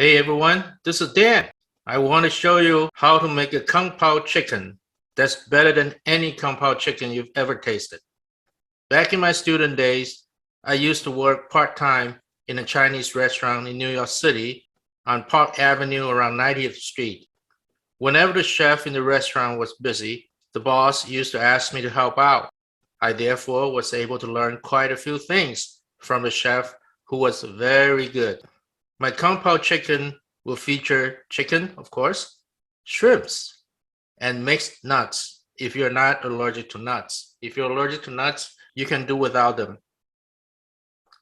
Hey everyone, this is Dan. I want to show you how to make a Kung Pao chicken that's better than any Kung Pao chicken you've ever tasted. Back in my student days, I used to work part-time in a Chinese restaurant in New York City on Park Avenue around 90th Street. Whenever the chef in the restaurant was busy, the boss used to ask me to help out. I therefore was able to learn quite a few things from the chef who was very good. My Kung Pao chicken will feature chicken, of course, shrimps, and mixed nuts if you're not allergic to nuts. If you're allergic to nuts, you can do without them.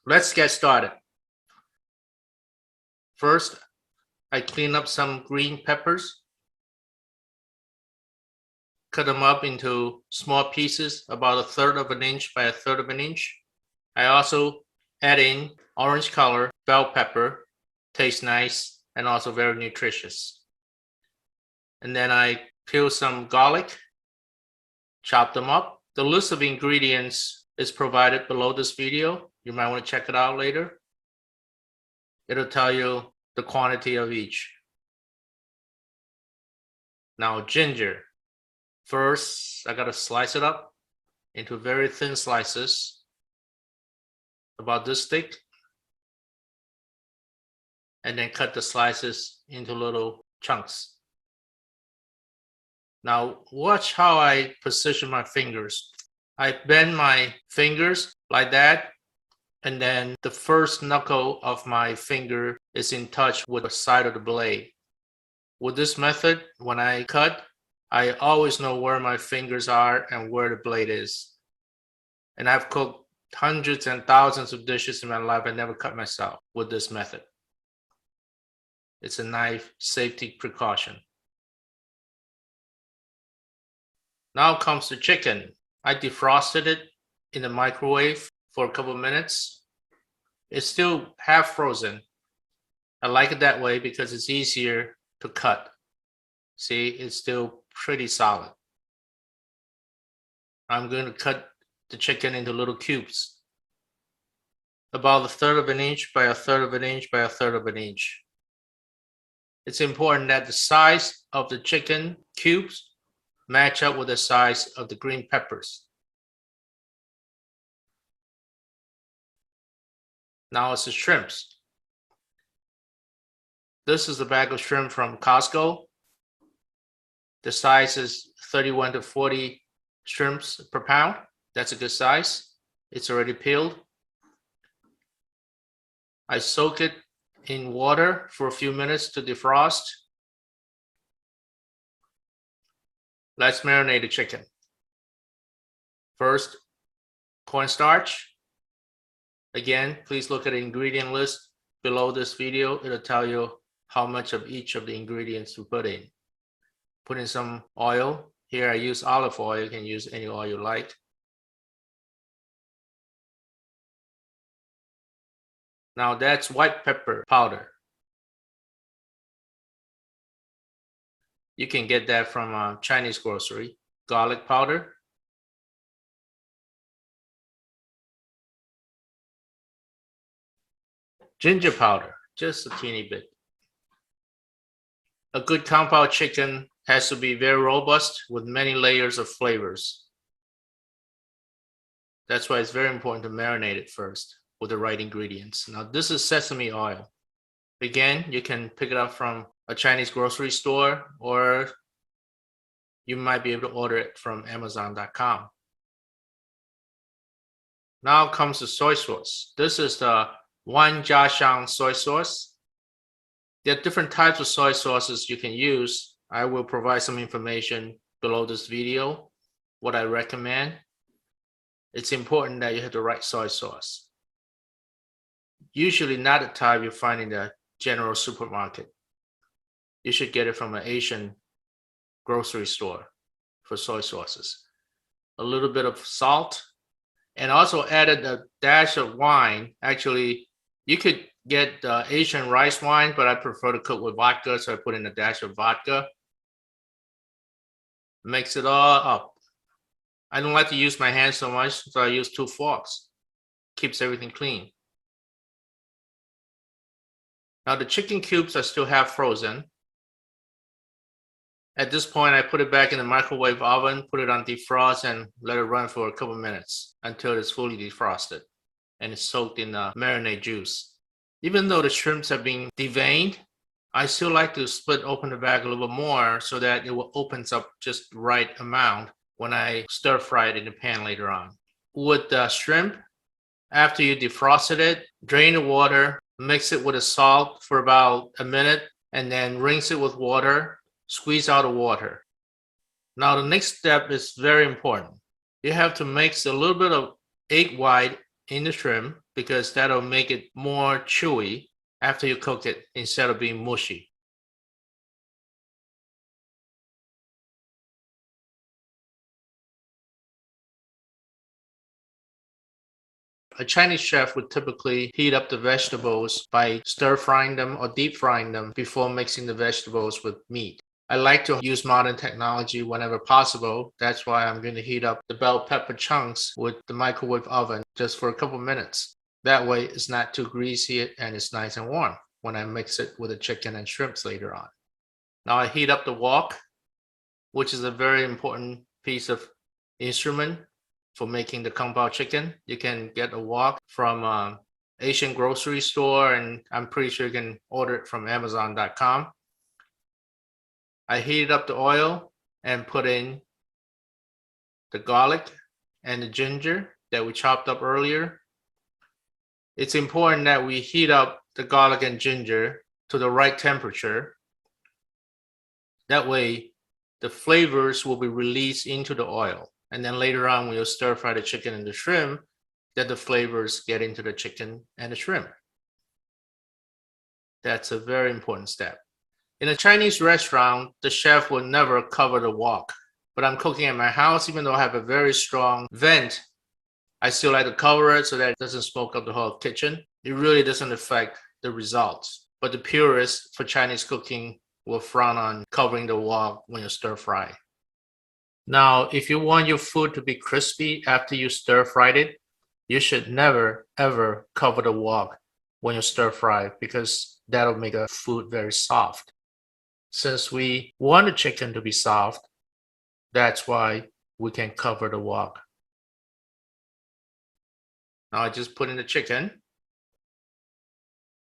Let's get started. First, I clean up some green peppers. Cut them up into small pieces, about 1/3 of an inch by 1/3 of an inch. I also add in orange color bell pepper. Tastes nice and also very nutritious. And then I peel some garlic, chop them up. The list of ingredients is provided below this video. You might want to check it out later. It'll tell you the quantity of each. Now ginger. First, I gotta slice it up into very thin slices, about this thick. And then cut the slices into little chunks. Now watch how I position my fingers. I bend my fingers like that, and then the first knuckle of my finger is in touch with the side of the blade. With this method, when I cut, I always know where my fingers are and where the blade is. And I've cooked hundreds and thousands of dishes in my life. I never cut myself with this method. It's a knife safety precaution. Now comes the chicken. I defrosted it in the microwave for a couple of minutes. It's still half frozen. I like it that way because it's easier to cut. See, it's still pretty solid. I'm going to cut the chicken into little cubes, about 1/3 of an inch by 1/3 of an inch by 1/3 of an inch. It's important that the size of the chicken cubes match up with the size of the green peppers. Now it's the shrimps. This is a bag of shrimp from Costco. The size is 31 to 40 shrimps per pound. That's a good size. It's already peeled. I soak it in water for a few minutes to defrost. Let's marinate the chicken. First, cornstarch. Again, please look at the ingredient list below this video. It'll tell you how much of each of the ingredients to put in. Put in some oil. Here I use olive oil. You can use any oil you like. Now that's white pepper powder. You can get that from a Chinese grocery. Garlic powder. Ginger powder, just a teeny bit. A good Kung Pao chicken has to be very robust with many layers of flavors. That's why it's very important to marinate it first with the right ingredients. Now this is sesame oil. Again, you can pick it up from a Chinese grocery store, or you might be able to order it from Amazon.com. Now comes the soy sauce. This is the Wanjiaxiang soy sauce. There are different types of soy sauces you can use. I will provide some information below this video, what I recommend. It's important that you have the right soy sauce. Usually not the type you find in the general supermarket. You should get it from an Asian grocery store for soy sauces. A little bit of salt, and also added a dash of wine. Actually, you could get Asian rice wine, but I prefer to cook with vodka, so I put in a dash of vodka. Mix it all up. I don't like to use my hands so much, so I use 2 forks. Keeps everything clean. Now the chicken cubes are still half frozen. At this point, I put it back in the microwave oven, put it on defrost, and let it run for a couple minutes until it's fully defrosted and it's soaked in marinade juice. Even though the shrimps have been deveined, I still like to split open the bag a little bit more so that it will opens up just the right amount when I stir fry it in the pan later on. With the shrimp, after you defrosted it, drain the water, mix it with the salt for about a minute, and then rinse it with water, squeeze out the water. Now the next step is very important. You have to mix a little bit of egg white in the shrimp because that'll make it more chewy after you cook it instead of being mushy. A Chinese chef would typically heat up the vegetables by stir frying them or deep frying them before mixing the vegetables with meat. I like to use modern technology whenever possible. That's why I'm going to heat up the bell pepper chunks with the microwave oven just for a couple minutes. That way it's not too greasy and it's nice and warm when I mix it with the chicken and shrimps later on. Now I heat up the wok, which is a very important piece of instrument for making the kung pao chicken. You can get a wok from Asian grocery store, and I'm pretty sure you can order it from Amazon.com. I heated up the oil and put in the garlic and the ginger that we chopped up earlier. It's important that we heat up the garlic and ginger to the right temperature. That way, the flavors will be released into the oil. And then later on, when you stir fry the chicken and the shrimp, that the flavors get into the chicken and the shrimp. That's a very important step. In a Chinese restaurant, the chef will never cover the wok. But I'm cooking at my house, even though I have a very strong vent, I still like to cover it so that it doesn't smoke up the whole kitchen. It really doesn't affect the results. But the purists for Chinese cooking will frown on covering the wok when you stir fry. Now, if you want your food to be crispy after you stir fried it, you should never ever cover the wok when you stir fry because that'll make the food very soft. Since we want the chicken to be soft, that's why we can cover the wok. Now I just put in the chicken.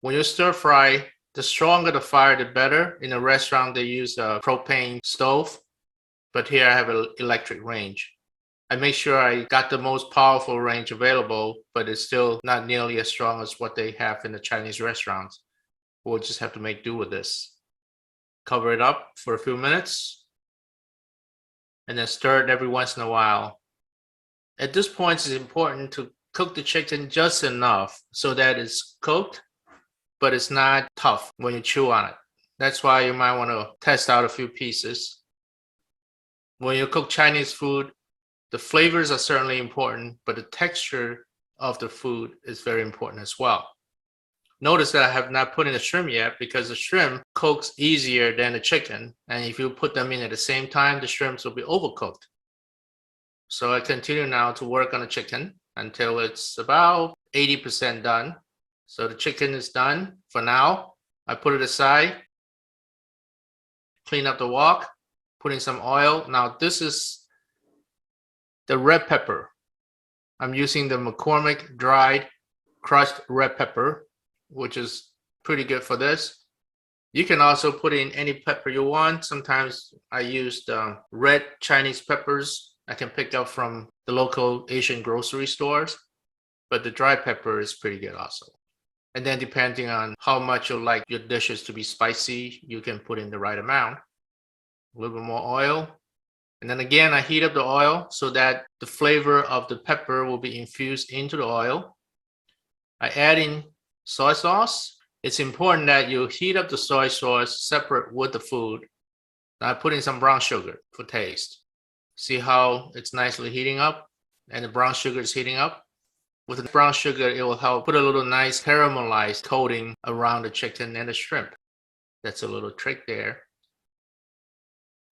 When you stir fry, the stronger the fire, the better. In a restaurant, they use a propane stove, but here I have an electric range. I make sure I got the most powerful range available, but it's still not nearly as strong as what they have in the Chinese restaurants. We'll just have to make do with this. Cover it up for a few minutes, and then stir it every once in a while. At this point, it's important to cook the chicken just enough so that it's cooked, but it's not tough when you chew on it. That's why you might want to test out a few pieces. When you cook Chinese food, the flavors are certainly important, but the texture of the food is very important as well. Notice that I have not put in the shrimp yet because the shrimp cooks easier than the chicken. And if you put them in at the same time, the shrimps will be overcooked. So I continue now to work on the chicken until it's about 80% done. So the chicken is done for now. I put it aside, clean up the wok, put in some oil. Now this is the red pepper. I'm using the McCormick dried crushed red pepper, which is pretty good for this. You can also put in any pepper you want. Sometimes I used red Chinese peppers I can pick up from the local Asian grocery stores, but the dry pepper is pretty good also. And then depending on how much you like your dishes to be spicy, you can put in the right amount. A little bit more oil. And then again, I heat up the oil so that the flavor of the pepper will be infused into the oil. I add in soy sauce. It's important that you heat up the soy sauce separate with the food. I put in some brown sugar for taste. See how it's nicely heating up and the brown sugar is heating up? With the brown sugar, it will help put a little nice caramelized coating around the chicken and the shrimp. That's a little trick there.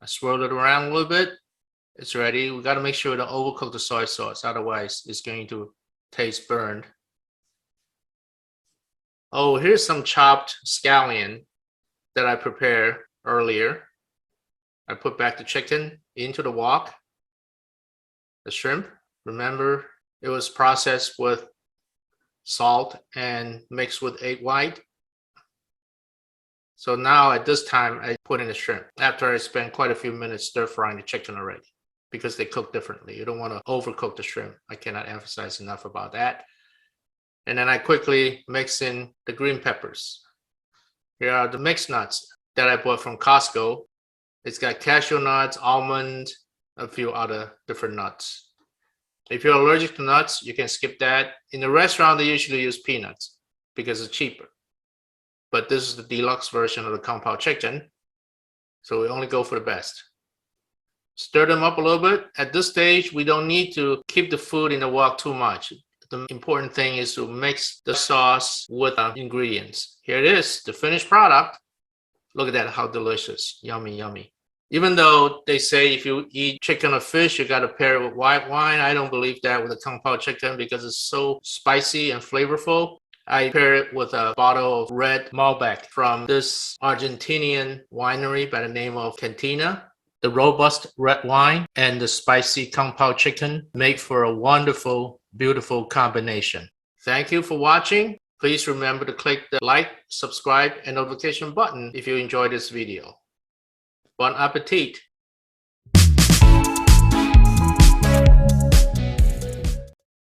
I swirl it around a little bit. It's ready. We got to make sure to overcook the soy sauce, otherwise it's going to taste burned. Oh, here's some chopped scallion that I prepared earlier. I put back the chicken into the wok. The shrimp, remember, it was processed with salt and mixed with egg white. So now at this time, I put in the shrimp after I spent quite a few minutes stir frying the chicken already, because they cook differently. You don't want to overcook the shrimp. I cannot emphasize enough about that. And then I quickly mix in the green peppers. Here are the mixed nuts that I bought from Costco. It's got cashew nuts, almond, a few other different nuts. If you're allergic to nuts, you can skip that. In the restaurant, they usually use peanuts because it's cheaper. But this is the deluxe version of the Kung Pao chicken, so we only go for the best. Stir them up a little bit. At this stage, we don't need to keep the food in the wok too much. The important thing is to mix the sauce with the ingredients. Here it is, the finished product. Look at that, how delicious. Yummy, yummy. Even though they say if you eat chicken or fish, you got to pair it with white wine, I don't believe that with a Kung Pao chicken because it's so spicy and flavorful. I pair it with a bottle of red Malbec from this Argentinian winery by the name of Catena. The robust red wine and the spicy Kung Pao chicken make for a wonderful, beautiful combination. Thank you for watching. Please remember to click the like, subscribe, and notification button if you enjoyed this video. Bon appetit!